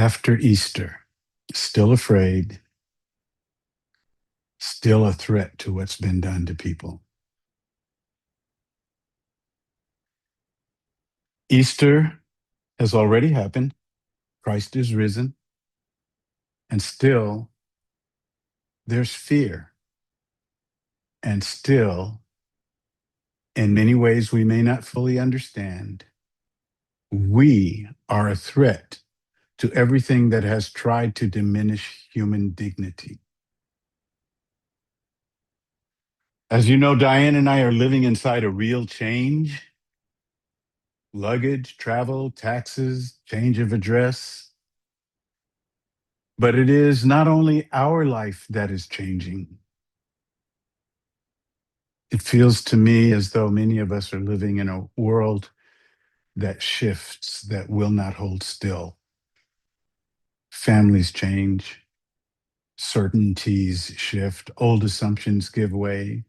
After Easter, still afraid, still a threat to what's been done to people. Easter has already happened. Christ is risen. And still, there's fear. And still, in many ways we may not fully understand, we are a threat to everything that has tried to diminish human dignity. As you know, Diane and I are living inside a real change. Luggage, travel, taxes, change of address. But it is not only our life that is changing. It feels to me as though many of us are living in a world that shifts, that will not hold still. Families change, certainties shift, old assumptions give way.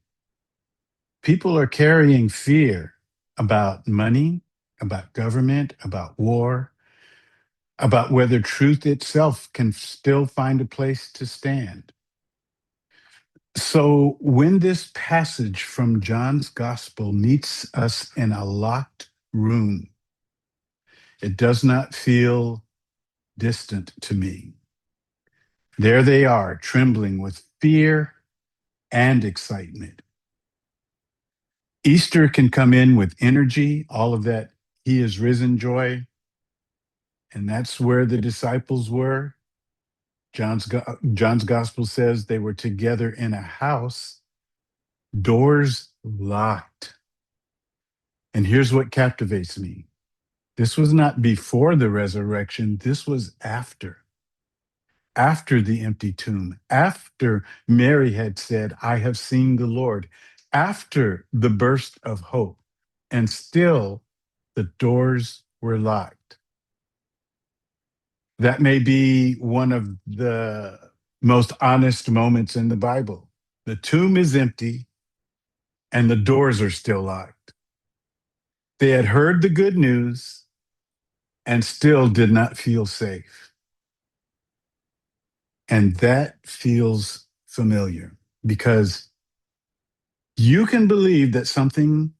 People are carrying fear about money, about government, about war, about whether truth itself can still find a place to stand. So when this passage from John's gospel meets us in a locked room, it does not feel distant to me. There they are, trembling with fear and excitement. Easter can come in with energy, all of that he is risen joy. And that's where the disciples were. John's gospel says they were together in a house, doors locked. And here's what captivates me. This was not before the resurrection. This was after the empty tomb, after Mary had said, I have seen the Lord, after the burst of hope. And still the doors were locked. That may be one of the most honest moments in the Bible. The tomb is empty and the doors are still locked. They had heard the good news and still did not feel safe. And that feels familiar because you can believe that something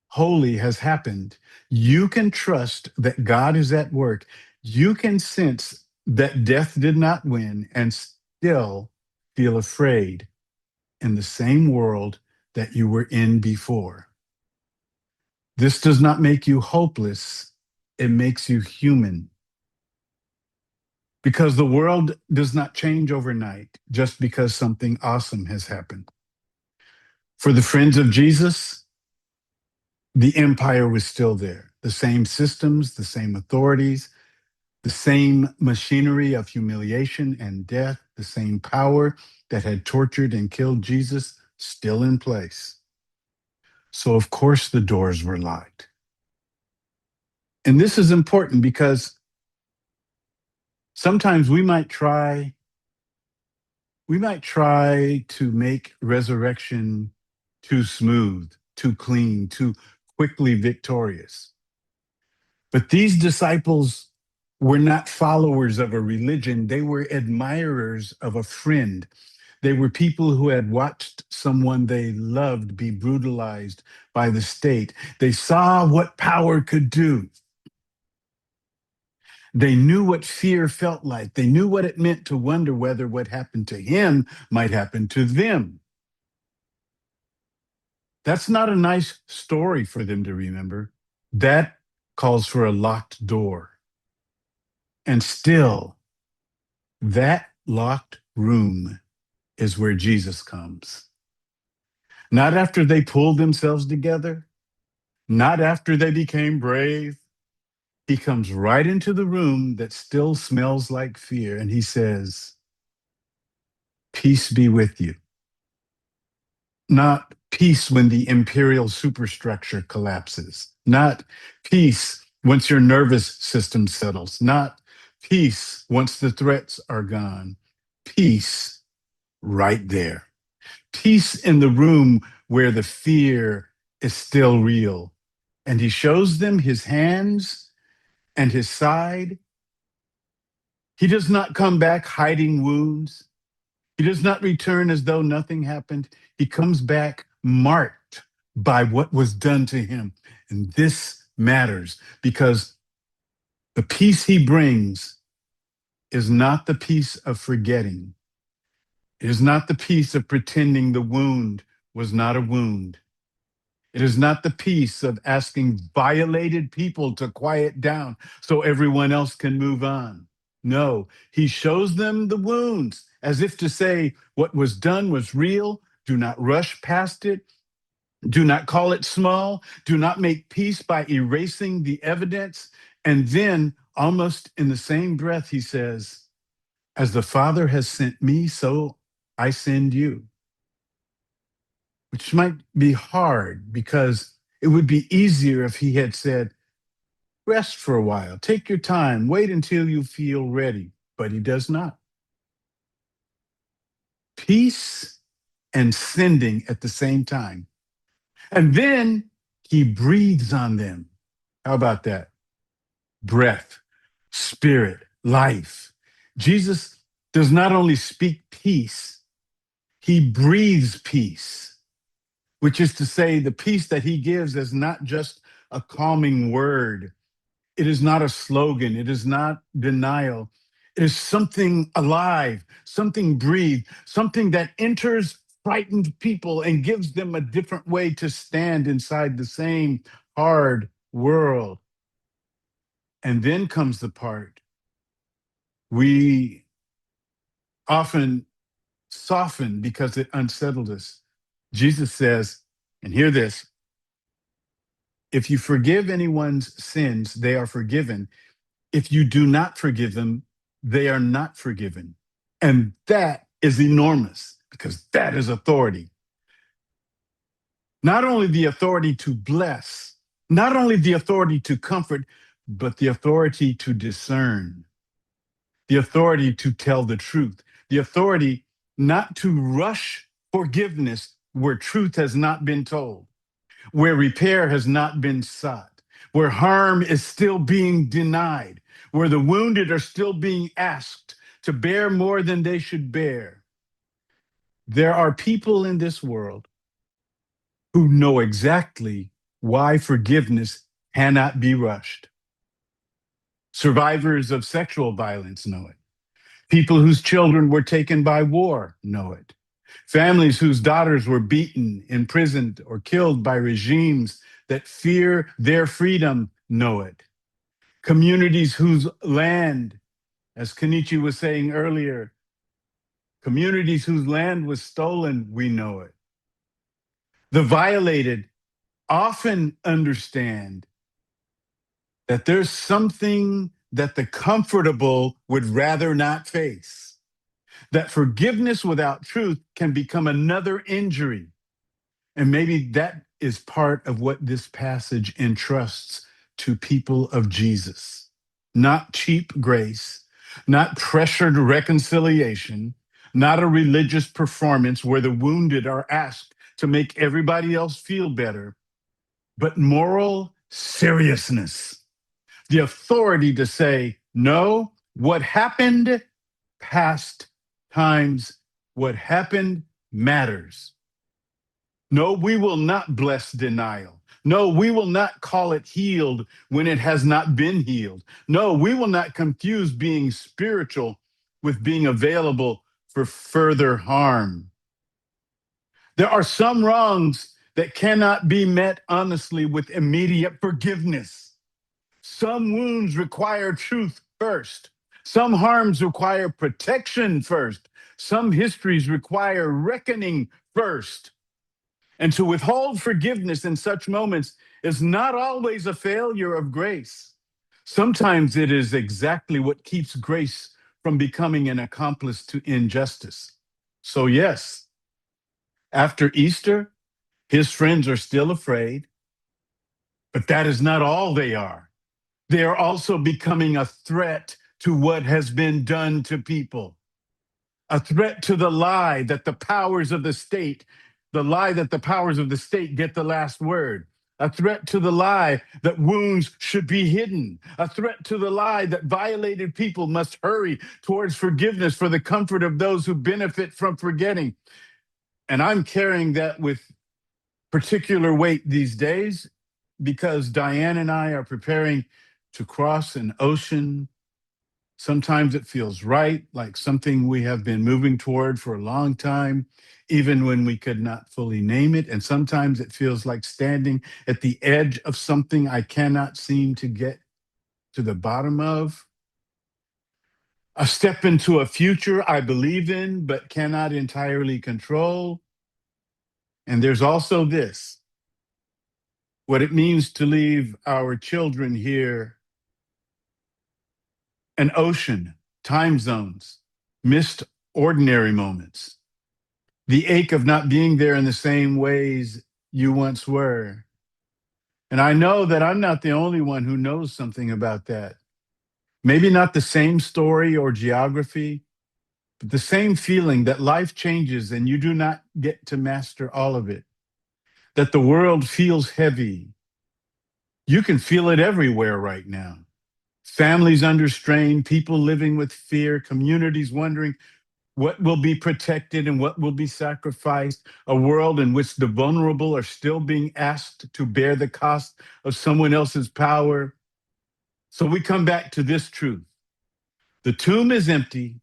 holy has happened. You can trust that God is at work. You can sense that death did not win and still feel afraid in the same world that you were in before. This does not make you hopeless. It makes you human. Because the world does not change overnight just because something awesome has happened. For the friends of Jesus, the empire was still there. The same systems, the same authorities, the same machinery of humiliation and death, the same power that had tortured and killed Jesus, still in place. So, of course, the doors were locked. And this is important because sometimes we might try to make resurrection too smooth, too clean, too quickly victorious. But these disciples were not followers of a religion. They were admirers of a friend. They were people who had watched someone they loved be brutalized by the state. They saw what power could do. They knew what fear felt like. They knew what it meant to wonder whether what happened to him might happen to them. That's not a nice story for them to remember. That calls for a locked door. And still, that locked room is where Jesus comes. Not after they pulled themselves together, not after they became brave. He comes right into the room that still smells like fear, and he says, peace be with you. Not peace when the imperial superstructure collapses, not peace once your nervous system settles, not peace once the threats are gone. Peace right there. Peace in the room where the fear is still real. And he shows them his hands and his side, He does not come back hiding wounds. He does not return as though nothing happened. He comes back marked by what was done to him. And this matters because the peace he brings is not the peace of forgetting. It is not the peace of pretending the wound was not a wound. It is not the peace of asking violated people to quiet down so everyone else can move on. No, he shows them the wounds as if to say what was done was real. Do not rush past it. Do not call it small. Do not make peace by erasing the evidence. And then, almost in the same breath, he says, as the Father has sent me, so I send you. Which might be hard because it would be easier if he had said, rest for a while, take your time, wait until you feel ready. But he does not. Peace and sending at the same time. And then he breathes on them. How about that? Breath, spirit, life. Jesus does not only speak peace, he breathes peace, which is to say, the peace that he gives is not just a calming word. It is not a slogan. It is not denial. It is something alive, something breathed, something that enters frightened people and gives them a different way to stand inside the same hard world. And then comes the part we often soften because it unsettled us. Jesus says, and hear this, if you forgive anyone's sins, they are forgiven. If you do not forgive them, they are not forgiven. And that is enormous because that is authority. Not only the authority to bless, not only the authority to comfort, but the authority to discern, the authority to tell the truth, the authority not to rush forgiveness where truth has not been told, where repair has not been sought, where harm is still being denied, where the wounded are still being asked to bear more than they should bear. There are people in this world who know exactly why forgiveness cannot be rushed. Survivors of sexual violence know it. People whose children were taken by war know it. Families whose daughters were beaten, imprisoned, or killed by regimes that fear their freedom know it. Communities whose land, as Kenichi was saying earlier, communities whose land was stolen, we know it. The violated often understand that there's something that the comfortable would rather not face, that forgiveness without truth can become another injury. And maybe that is part of what this passage entrusts to people of Jesus. Not cheap grace, not pressured reconciliation, not a religious performance where the wounded are asked to make everybody else feel better, but moral seriousness. The authority to say, no, what happened, past times, what happened matters. No, we will not bless denial. No, we will not call it healed when it has not been healed. No, we will not confuse being spiritual with being available for further harm. There are some wrongs that cannot be met honestly with immediate forgiveness. Some wounds require truth first. Some harms require protection first. Some histories require reckoning first. And to withhold forgiveness in such moments is not always a failure of grace. Sometimes it is exactly what keeps grace from becoming an accomplice to injustice. So, yes, after Easter, his friends are still afraid, but that is not all they are. They are also becoming a threat to what has been done to people, a threat to the lie that the powers of the state get the last word, a threat to the lie that wounds should be hidden, a threat to the lie that violated people must hurry towards forgiveness for the comfort of those who benefit from forgetting. And I'm carrying that with particular weight these days because Diane and I are preparing to cross an ocean. Sometimes it feels right, like something we have been moving toward for a long time, even when we could not fully name it. And sometimes it feels like standing at the edge of something I cannot seem to get to the bottom of. A step into a future I believe in, but cannot entirely control. And there's also this, what it means to leave our children here, an ocean, time zones, missed ordinary moments, the ache of not being there in the same ways you once were. And I know that I'm not the only one who knows something about that. Maybe not the same story or geography, but the same feeling that life changes and you do not get to master all of it, that the world feels heavy. You can feel it everywhere right now. Families under strain, people living with fear, communities wondering what will be protected and what will be sacrificed, a world in which the vulnerable are still being asked to bear the cost of someone else's power. So we come back to this truth. The tomb is empty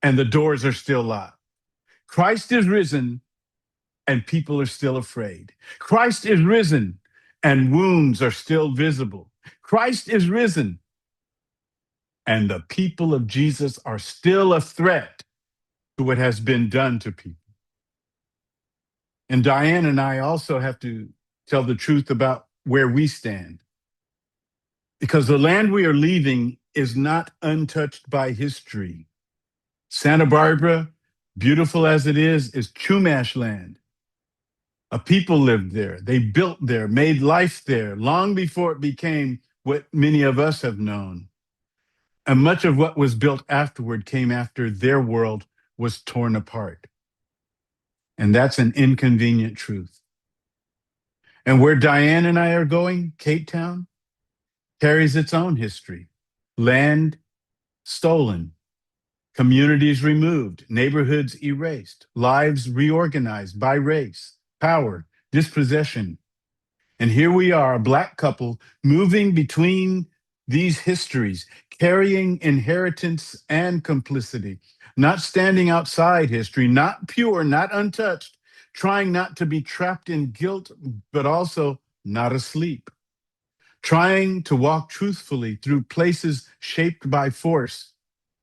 and the doors are still locked. Christ is risen and people are still afraid. Christ is risen and wounds are still visible. Christ is risen and the people of Jesus are still a threat to what has been done to people. And Diane and I also have to tell the truth about where we stand. Because the land we are leaving is not untouched by history. Santa Barbara, beautiful as it is Chumash land. A people lived there. They built there, made life there long before it became what many of us have known. And much of what was built afterward came after their world was torn apart. And that's an inconvenient truth. And where Diane and I are going, Cape Town, carries its own history. Land stolen, communities removed, neighborhoods erased, lives reorganized by race, power, dispossession. And here we are, a Black couple moving between these histories, carrying inheritance and complicity, not standing outside history, not pure, not untouched, trying not to be trapped in guilt, but also not asleep, trying to walk truthfully through places shaped by force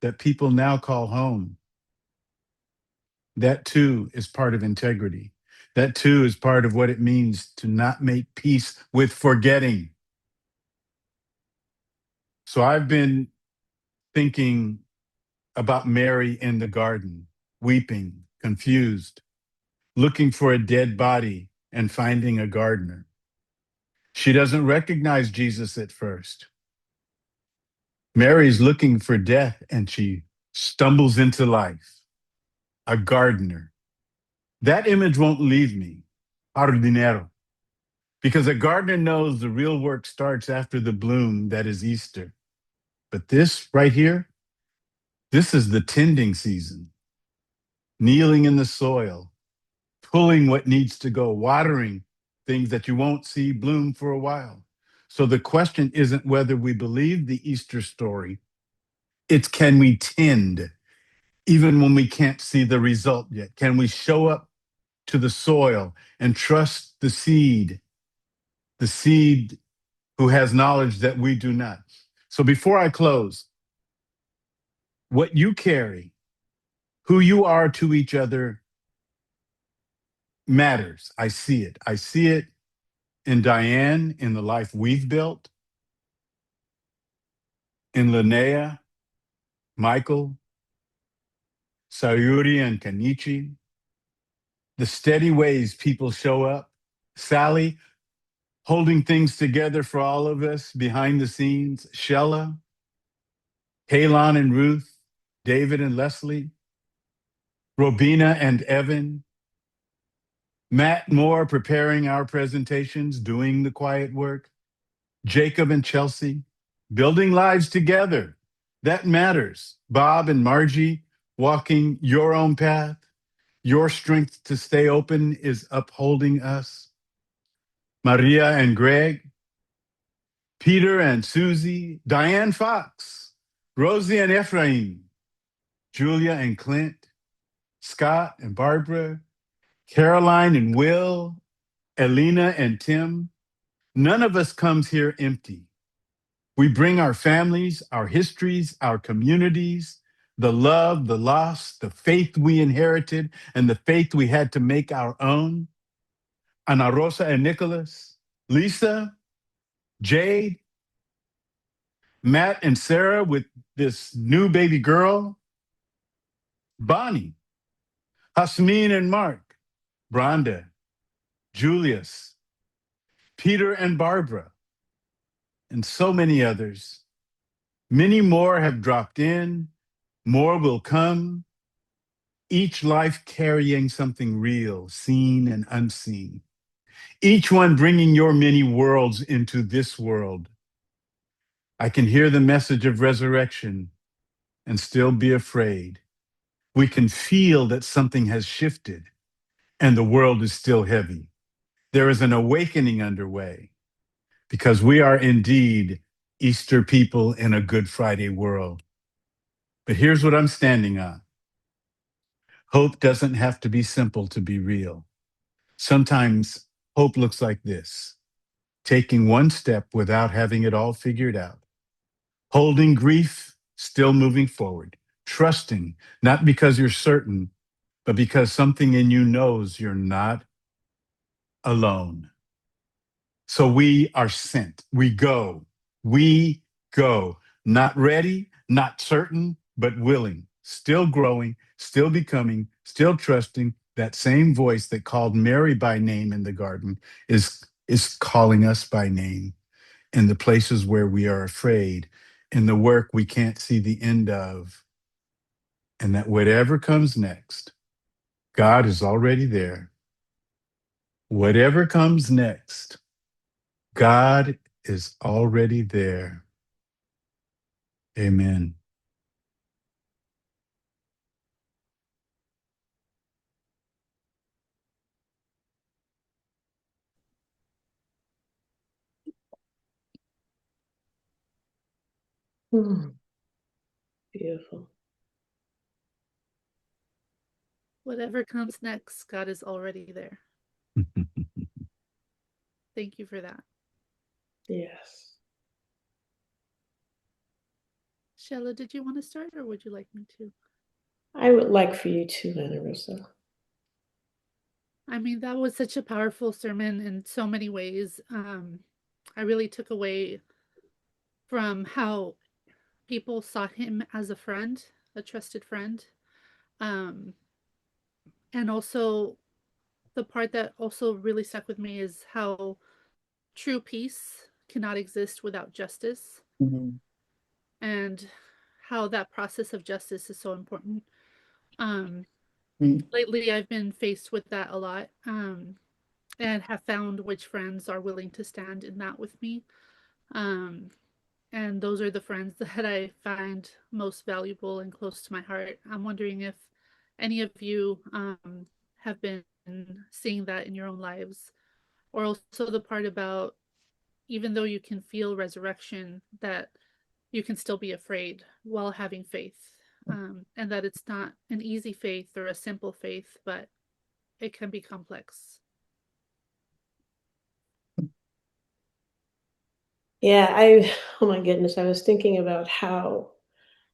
that people now call home. That too is part of integrity. That too is part of what it means to not make peace with forgetting. So I've been thinking about Mary in the garden, weeping, confused, looking for a dead body and finding a gardener. She doesn't recognize Jesus at first. Mary's looking for death and she stumbles into life. A gardener. That image won't leave me. Jardinero. Because a gardener knows the real work starts after the bloom that is Easter. But this right here, this is the tending season. Kneeling in the soil, pulling what needs to go, watering things that you won't see bloom for a while. So the question isn't whether we believe the Easter story, it's can we tend even when we can't see the result yet? Can we show up to the soil and trust the seed who has knowledge that we do not? So before I close, what you carry, who you are to each other matters. I see it. I see it in Diane, in the life we've built, in Linnea, Michael, Sayuri, and Kanichi, the steady ways people show up, Sally, holding things together for all of us behind the scenes, Shella, Kaylon and Ruth, David and Leslie, Robina and Evan, Matt Moore preparing our presentations, doing the quiet work. Jacob and Chelsea building lives together. That matters. Bob and Margie walking your own path. Your strength to stay open is upholding us. Maria and Greg, Peter and Susie, Diane Fox, Rosie and Ephraim, Julia and Clint, Scott and Barbara, Caroline and Will, Elena and Tim. None of us comes here empty. We bring our families, our histories, our communities, the love, the loss, the faith we inherited, and the faith we had to make our own. Ana Rosa and Nicholas, Lisa, Jade, Matt and Sarah with this new baby girl, Bonnie, Hasmin and Mark, Branda, Julius, Peter and Barbara, and so many others. Many more have dropped in, more will come, each life carrying something real, seen and unseen. Each one bringing your many worlds into this world. I can hear the message of resurrection and still be afraid. We can feel that something has shifted and the world is still heavy. There is an awakening underway because we are indeed Easter people in a Good Friday world. But here's what I'm standing on. Hope doesn't have to be simple to be real. Sometimes hope looks like this: taking one step without having it all figured out, holding grief, still moving forward, trusting, not because you're certain, but because something in you knows you're not alone. So we are sent. We go. We go. Not ready, not certain, but willing, still growing, still becoming, still trusting. That same voice that called Mary by name in the garden is calling us by name in the places where we are afraid, in the work we can't see the end of. And that whatever comes next, God is already there. Whatever comes next, God is already there. Amen. Beautiful. Whatever comes next, God is already there. Thank you for that. Yes. Shella, did you want to start or would you like me to? I would like for you to, Ana Rosa. I mean, that was such a powerful sermon in so many ways. I really took away from how people saw him as a friend, a trusted friend. And also, the part that also really stuck with me is how true peace cannot exist without justice. Mm-hmm. And how that process of justice is so important. Mm-hmm. Lately, I've been faced with that a lot, and have found which friends are willing to stand in that with me. Um, and those are the friends that I find most valuable and close to my heart. I'm wondering if any of you have been seeing that in your own lives, or also the part about even though you can feel resurrection, that you can still be afraid while having faith. And that it's not an easy faith or a simple faith, but it can be complex. Yeah, oh my goodness, I was thinking about how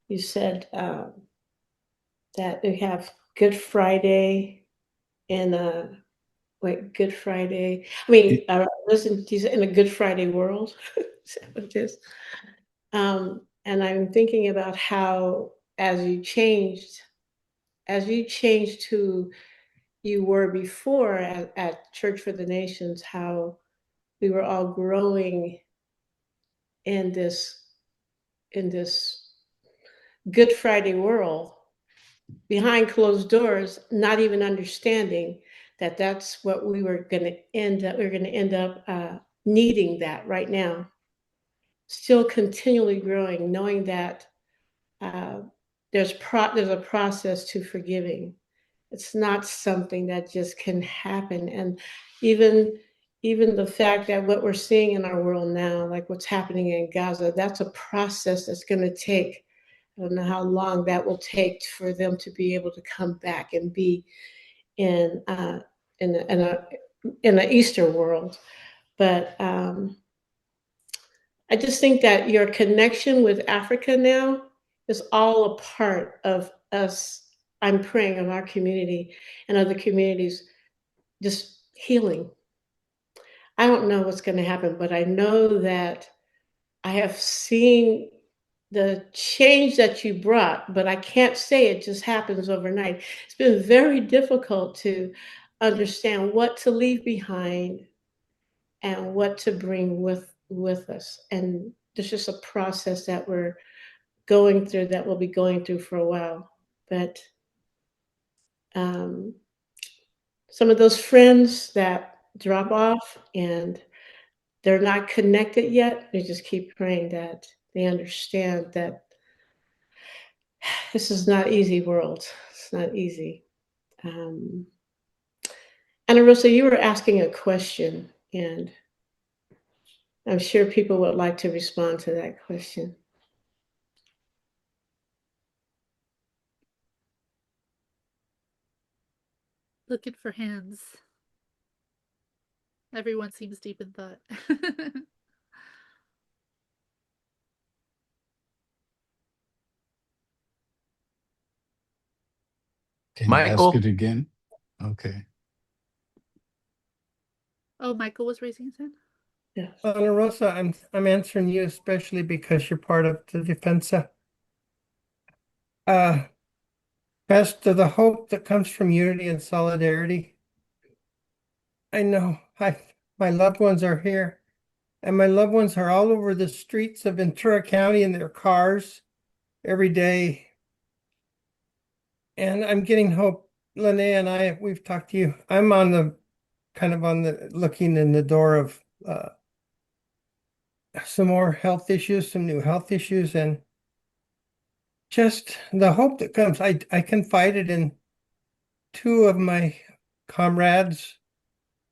you said that we have Good Friday and Good Friday. I mean, listen, he's in a Good Friday world. Is that what it is? And I'm thinking about how as you changed who you were before at Church for the Nations, how we were all growing in this Good Friday world behind closed doors, not even understanding that's what we were going to end up. We're going to end up needing that right now. Still continually growing, knowing that there's a process to forgiving. It's not something that just can happen. And even the fact that what we're seeing in our world now, like what's happening in Gaza, that's a process that's going to take. I don't know how long that will take for them to be able to come back and be in in a, in a in an Eastern world. But I just think that your connection with Africa now is all a part of us. I'm praying of our community and other communities just healing. I don't know what's going to happen, but I know that I have seen the change that you brought, but I can't say it just happens overnight. It's been very difficult to understand what to leave behind and what to bring with us. And there's just a process that we're going through that we'll be going through for a while. But um, some of those friends that drop off and they're not connected yet, we just keep praying that they understand that this is not easy world. It's not easy. Um, Ana Rosa, you were asking a question, and I'm sure people would like to respond to that question. Looking for hands. Everyone seems deep in thought. Can you ask Michael, it again? Okay. Oh, Michael was raising his hand? Yes. Ana Rosa, I'm answering you especially because you're part of the Defensa. Pastor, the hope that comes from unity and solidarity. I know my loved ones are here, and my loved ones are all over the streets of Ventura County in their cars every day. And I'm getting hope. Linnea and we've talked to you. I'm on the looking in the door of some more health issues, some new health issues, and just the hope that comes. I confided in two of my comrades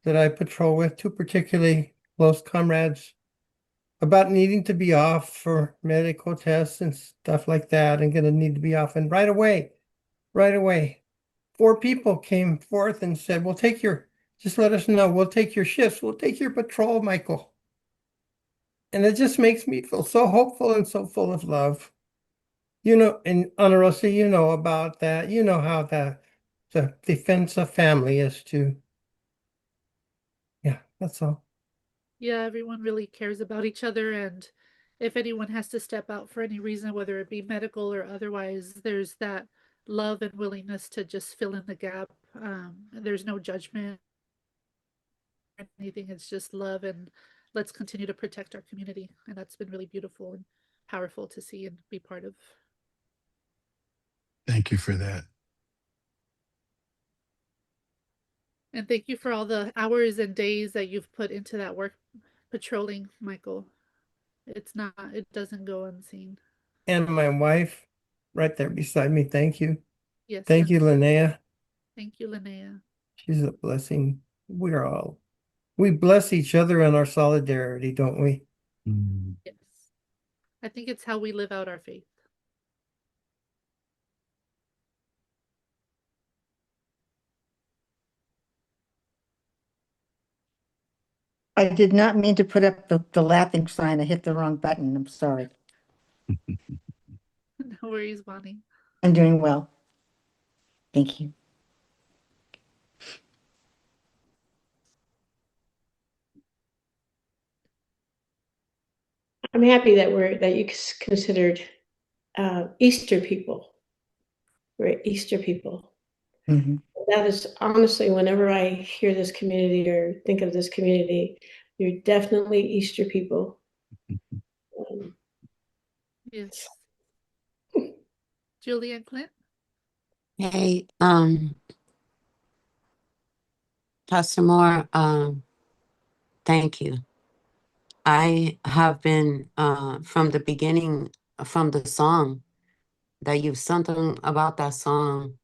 that I patrol with, two particularly close comrades, about needing to be off for medical tests and stuff like that, and gonna need to be off. And right away, 4 people came forth and said, just let us know, we'll take your shifts, we'll take your patrol, Michael. And it just makes me feel so hopeful and so full of love. And Ana Rosa, you know about that. You know how the Defensa family is too. Yeah, that's all. Yeah, everyone really cares about each other, and if anyone has to step out for any reason, whether it be medical or otherwise, there's that love and willingness to just fill in the gap. There's no judgment or anything. It's just love, and let's continue to protect our community. And that's been really beautiful and powerful to see and be part of. Thank you for that. And thank you for all the hours and days that you've put into that work patrolling, Michael. It doesn't go unseen. And my wife right there beside me. Thank you. Yes. Thank you, Linnea. Thank you, Linnea. She's a blessing. We bless each other in our solidarity, don't we? Mm. Yes. I think it's how we live out our faith. I did not mean to put up the laughing sign. I hit the wrong button. I'm sorry. No worries, Bonnie. I'm doing well. Thank you. I'm happy that you considered Easter people. We're Easter people. Mhm. That is honestly, whenever I hear this community or think of this community, you're definitely Easter people. Yes. Julie and Clint? Hey, Pastor Moore, thank you. I have been from the beginning, from the song that you've something about that song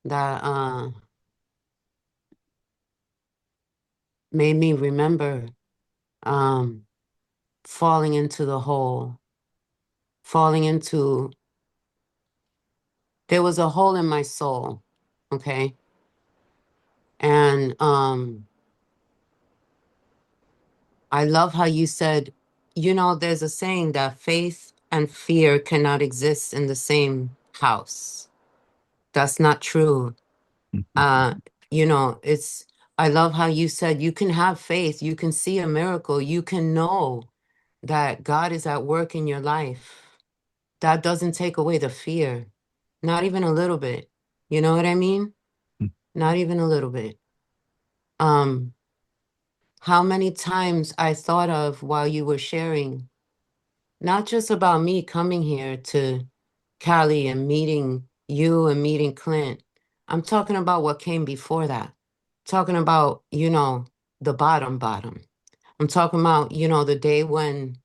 that made me remember falling into the hole, falling into, there was a hole in my soul, okay? And I love how you said, you know, there's a saying that faith and fear cannot exist in the same house. That's not true. You know, it's, I love how you said you can have faith, you can see a miracle, you can know that God is at work in your life. That doesn't take away the fear, not even a little bit. You know what I mean? Not even a little bit. How many times I thought of while you were sharing, not just about me coming here to Cali and meeting you and meeting Clint. I'm talking about what came before that. Talking about, you know, the bottom. I'm talking about, you know, the day when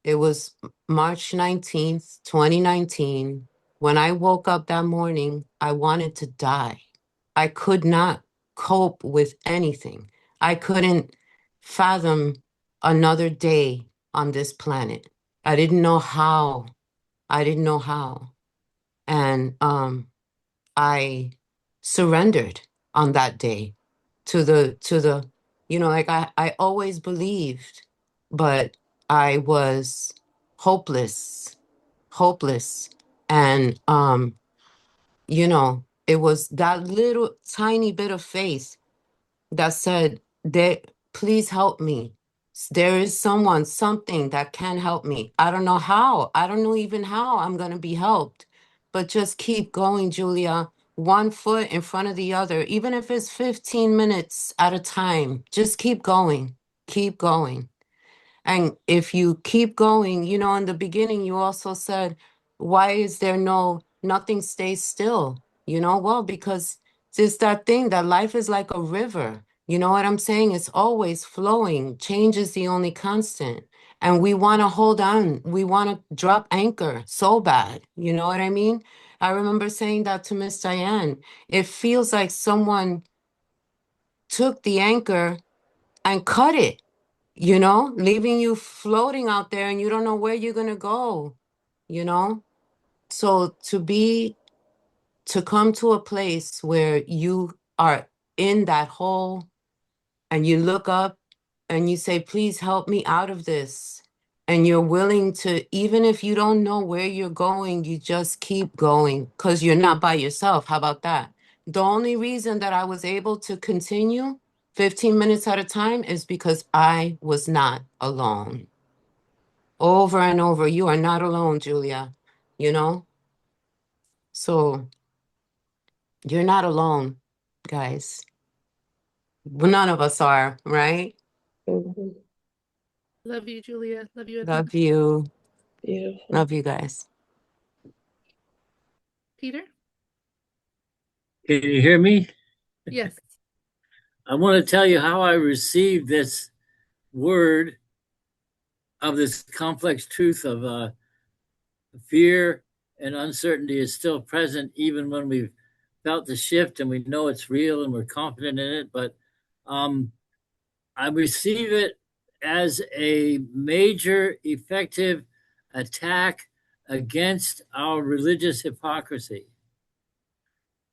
it was March 19th, 2019. When I woke up that morning, I wanted to die. I could not cope with anything. I couldn't fathom another day on this planet. I didn't know how. I didn't know how. And I surrendered on that day to the, you know, like I always believed, but I was hopeless, hopeless. And you know, it was that little tiny bit of faith that said, there, please help me. There is someone, something that can help me. I don't know how. I don't know even how I'm going to be helped. But just keep going, Julia. One foot in front of the other, even if it's 15 minutes at a time. Just keep going. Keep going. And if you keep going, you know, in the beginning, you also said, why is there nothing stays still? You know, well, because it's that thing that life is like a river. You know what I'm saying? It's always flowing. Change is the only constant. And we want to hold on. We want to drop anchor so bad. You know what I mean? I remember saying that to Miss Diane. It feels like someone took the anchor and cut it, you know, leaving you floating out there and you don't know where you're going to go, you know? So to come to a place where you are in that hole and you look up and you say, please help me out of this. And you're willing to, even if you don't know where you're going, you just keep going because you're not by yourself. How about that? The only reason that I was able to continue 15 minutes at a time is because I was not alone. Over and over, you are not alone, Julia, you know? So you're not alone, guys. None of us are, right? Mhm. Love you, Julia. Love you, Athena. Love you. Beautiful. Love you guys. Peter? Can you hear me? Yes. I want to tell you how I received this word of this complex truth of fear and uncertainty is still present even when we've felt the shift and we know it's real and we're confident in it. But I receive it as a major effective attack against our religious hypocrisy.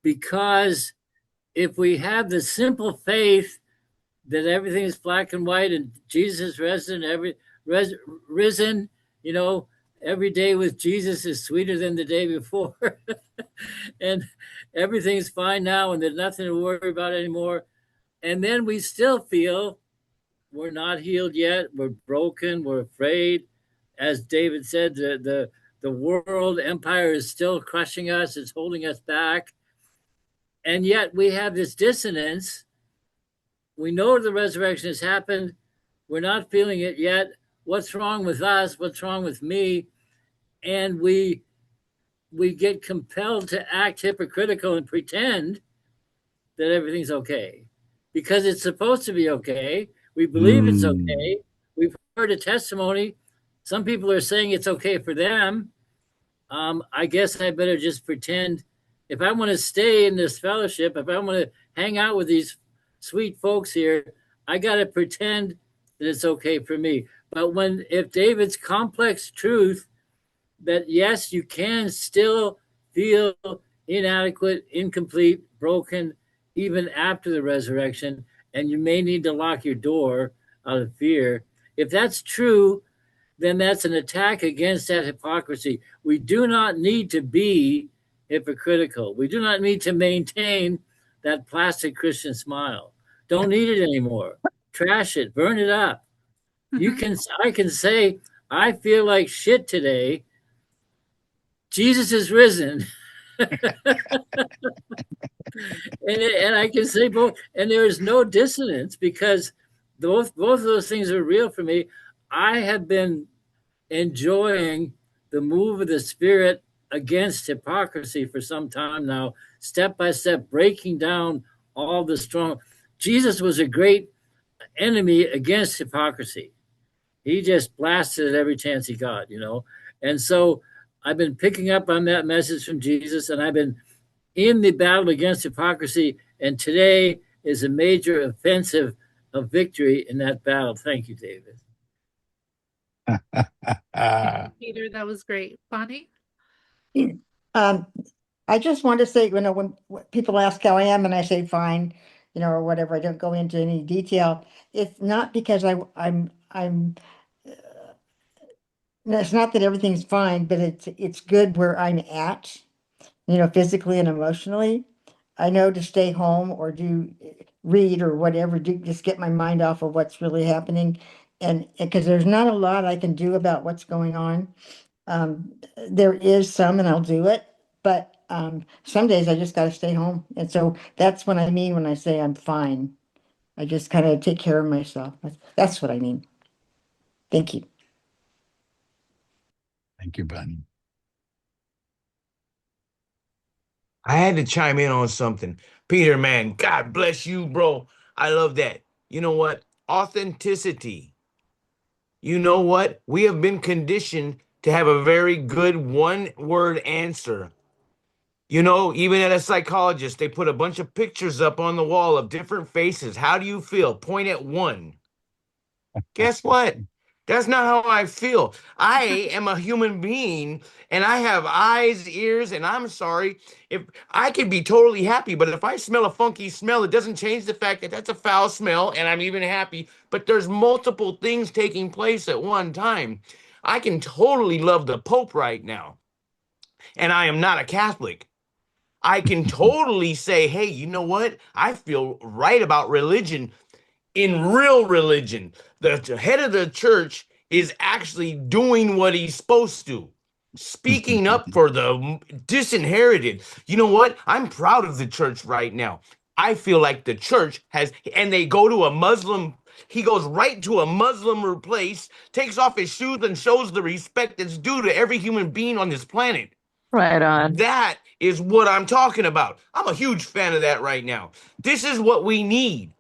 Because if we have the simple faith that everything is black and white and Jesus risen, you know, every day with Jesus is sweeter than the day before. And everything's fine now and there's nothing to worry about anymore. And then we still feel we're not healed yet. We're broken. We're afraid. As David said, the world empire is still crushing us. It's holding us back. And yet we have this dissonance. We know the resurrection has happened. We're not feeling it yet. What's wrong with us? What's wrong with me? And we get compelled to act hypocritical and pretend that everything's okay. because it's supposed to be okay. We believe it's Mm. okay. We've heard a testimony. Some people are saying it's okay for them. I guess I better just pretend. If I want to stay in this fellowship, if I want to hang out with these sweet folks here, I got to pretend that it's okay for me. But if David's complex truth that yes, you can still feel inadequate, incomplete, broken, even after the resurrection, and you may need to lock your door out of fear. If that's true, then that's an attack against that hypocrisy. We do not need to be hypocritical. We do not need to maintain that plastic Christian smile. Don't need it anymore. Trash it, burn it up. I can say, I feel like shit today. Jesus is risen. And I can say both, and there is no dissonance because both of those things are real for me. I have been enjoying the move of the Spirit against hypocrisy for some time now, step by step, breaking down all the strong. Jesus was a great enemy against hypocrisy. He just blasted it every chance he got, you know. And so I've been picking up on that message from Jesus, and I've been in the battle against hypocrisy. And today is a major offensive of victory in that battle. Thank you, David. Peter, that was great. Bonnie? I just want to say, when people ask how I am and I say fine, or whatever, I don't go into any detail. It's not because I'm it's not that everything's fine, but it's good where I'm at, physically and emotionally. I know to stay home or read or whatever, just get my mind off of what's really happening. And because there's not a lot I can do about what's going on. There is some, and I'll do it, but some days I just got to stay home. And so that's what I mean when I say I'm fine. I just kind of take care of myself. That's what I mean. Thank you. Thank you, Bunny. I had to chime in on something. Peter, man, God bless you, bro. I love that. You know what? Authenticity. You know what? We have been conditioned to have a very good one-word answer. Even at a psychologist, they put a bunch of pictures up on the wall of different faces. How do you feel? Point at one. Guess what? That's not how I feel. I am a human being and I have eyes, ears, and I'm sorry if I could be totally happy, but if I smell a funky smell, it doesn't change the fact that that's a foul smell and I'm even happy. But there's multiple things taking place at one time. I can totally love the Pope right now, and I am not a Catholic. I can totally say, hey, you know what? I feel right about religion. In real religion, the head of the church is actually doing what he's supposed to, speaking up for the disinherited. You know what? I'm proud of the church right now. I feel like the church and they go to a Muslim. He goes right to a Muslim place, takes off his shoes, and shows the respect that's due to every human being on this planet. Right on. That is what I'm talking about. I'm a huge fan of that right now. This is what we need.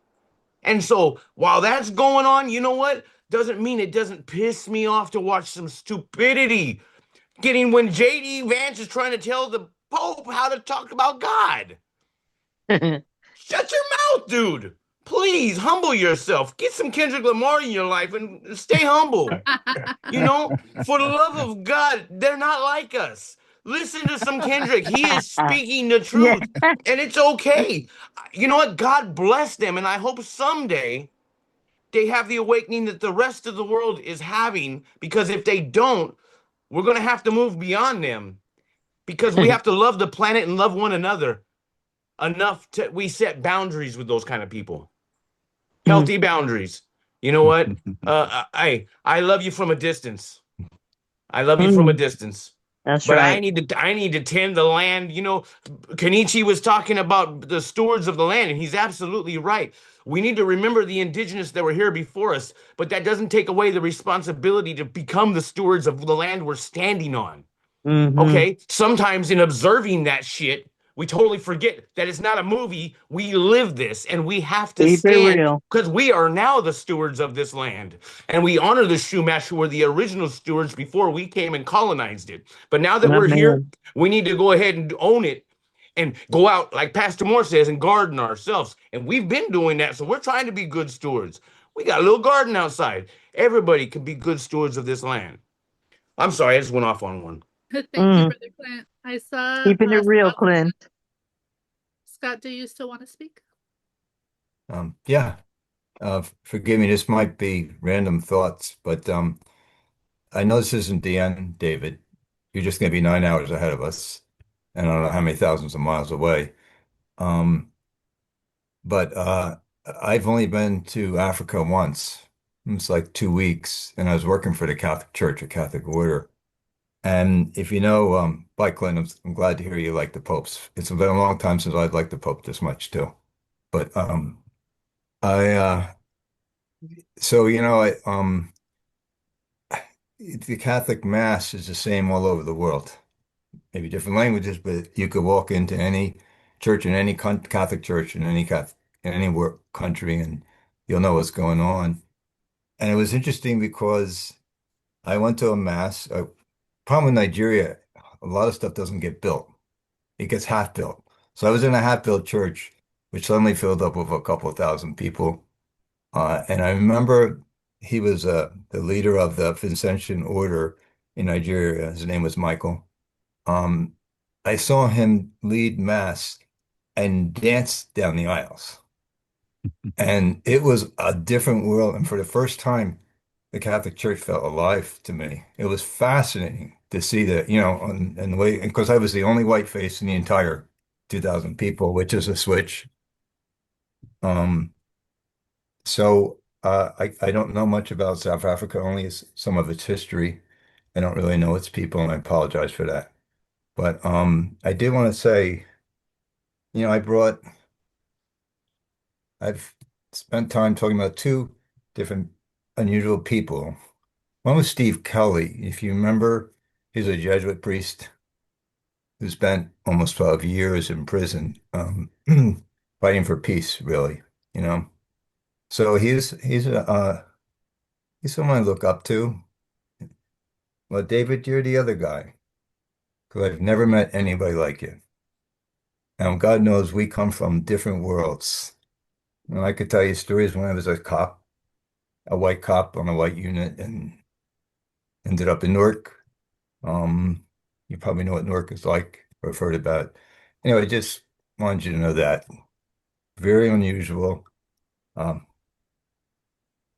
And so while that's going on, you know what? Doesn't mean it doesn't piss me off to watch some stupidity. When J.D. Vance is trying to tell the Pope how to talk about God. Shut your mouth, dude. Please humble yourself. Get some Kendrick Lamar in your life and stay humble. For the love of God, they're not like us. Listen to some Kendrick. He is speaking the truth, and it's okay. You know what? God bless them, and I hope someday they have the awakening that the rest of the world is having, because if they don't, we're going to have to move beyond them, because we have to love the planet and love one another enough we set boundaries with those kind of people. Healthy boundaries. You know what? I love you from a distance. I love you from a distance. That's But right. I need to tend the land. Kenichi was talking about the stewards of the land, and he's absolutely right. We need to remember the indigenous that were here before us, but that doesn't take away the responsibility to become the stewards of the land we're standing on. Mhm. Okay? Sometimes in observing that shit, We totally forget that it's not a movie. We live this, and we have to Keep it stand real. because we are now the stewards of this land. And we honor the Shumash, who were the original stewards before we came and colonized it. But now that we're here, Amen. we need to go ahead and own it and go out, like Pastor Moore says, and garden ourselves. And we've been doing that. So we're trying to be good stewards. We got a little garden outside. Everybody can be good stewards of this land. I'm sorry, I just went off on one. Thank you, Mm. Brother Clint. I saw Keeping it real, Scott. Clint. Scott, do you still want to speak? Yeah. Forgive me, this might be random thoughts, but I know this isn't the end, David. You're just going to be 9 hours ahead of us, and I don't know how many thousands of miles away. But I've only been to Africa once. It's like 2 weeks, and I was working for the Catholic Church, a Catholic order. And if you know, by Clint, I'm glad to hear you like the popes. It's been a long time since I've liked the Pope this much too. But I so the Catholic Mass is the same all over the world. Maybe different languages, but you could walk into any church in any Catholic church in any country, and you'll know what's going on. And it was interesting because I went to a mass. Problem with Nigeria, a lot of stuff doesn't get built. It gets half built. So I was in a half built church, which suddenly filled up with a couple of thousand people. And I remember he was the leader of the Vincentian order in Nigeria. His name was Michael. I saw him lead mass and dance down the aisles. And it was a different world. And for the first time, the Catholic Church felt alive to me. It was fascinating to see that, and the way, because I was the only white face in the entire 2,000 people, which is a switch. So I don't know much about South Africa, only some of its history. I don't really know its people, and I apologize for that. But I did want to say, I've spent time talking about two different unusual people. One was Steve Kelly. If you remember, he's a Jesuit priest who spent almost 12 years in prison, fighting for peace, really, So he's someone I look up to. Well, David, you're the other guy, because I've never met anybody like you. And God knows we come from different worlds. And I could tell you stories when I was a cop, a white cop on a white unit, and ended up in Newark. You probably know what Newark is like or have heard about it. Anyway, just wanted you to know that. Very unusual. And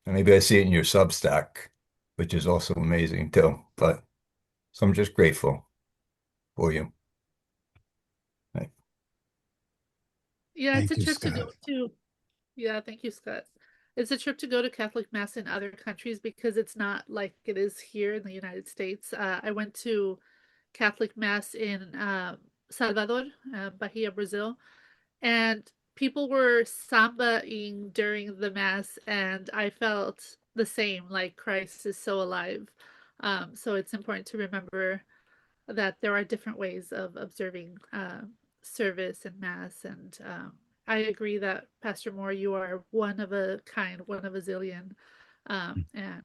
maybe I see it in your Substack, which is also amazing too. But so I'm just grateful for you. Right. Yeah, Thank it's a you, trip to Scott. go to. Yeah, thank you, Scott. It's a trip to go to Catholic Mass in other countries because it's not like it is here in the United States. I went to Catholic Mass in Salvador, Bahia, Brazil, and people were sambaing during the Mass, and I felt the same, like Christ is so alive. So it's important to remember that there are different ways of observing service and Mass, and I agree that Pastor Moore, you are one of a kind, one of a zillion. And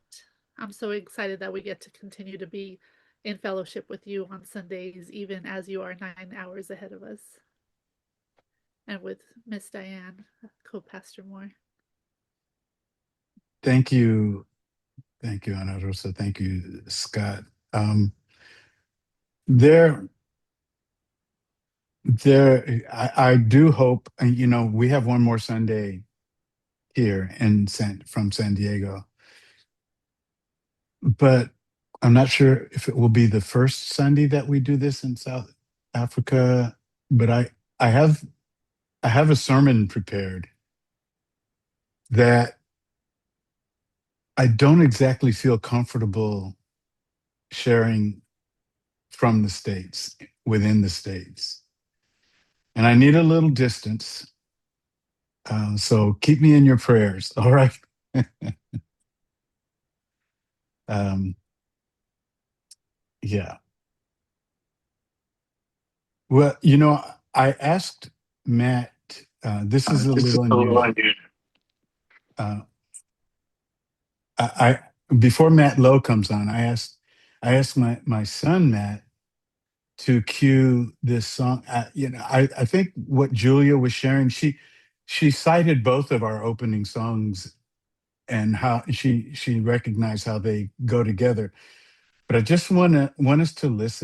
I'm so excited that we get to continue to be in fellowship with you on Sundays, even as you are 9 hours ahead of us. And with Miss Diane, co-pastor Moore. Thank you. Thank you, Ana Rosa. Thank you, Scott. I do hope, and we have one more Sunday here from San Diego, but I'm not sure if it will be the first Sunday that we do this in South Africa. But I have a sermon prepared that I don't exactly feel comfortable sharing from the States, within the States. And I need a little distance. So keep me in your prayers, all right? Yeah. Well, I asked Matt, this is a little unusual. I before Matt Lowe comes on, I asked my son Matt to cue this song. I think what Julia was sharing, she cited both of our opening songs and how she recognized how they go together. But I just want us to listen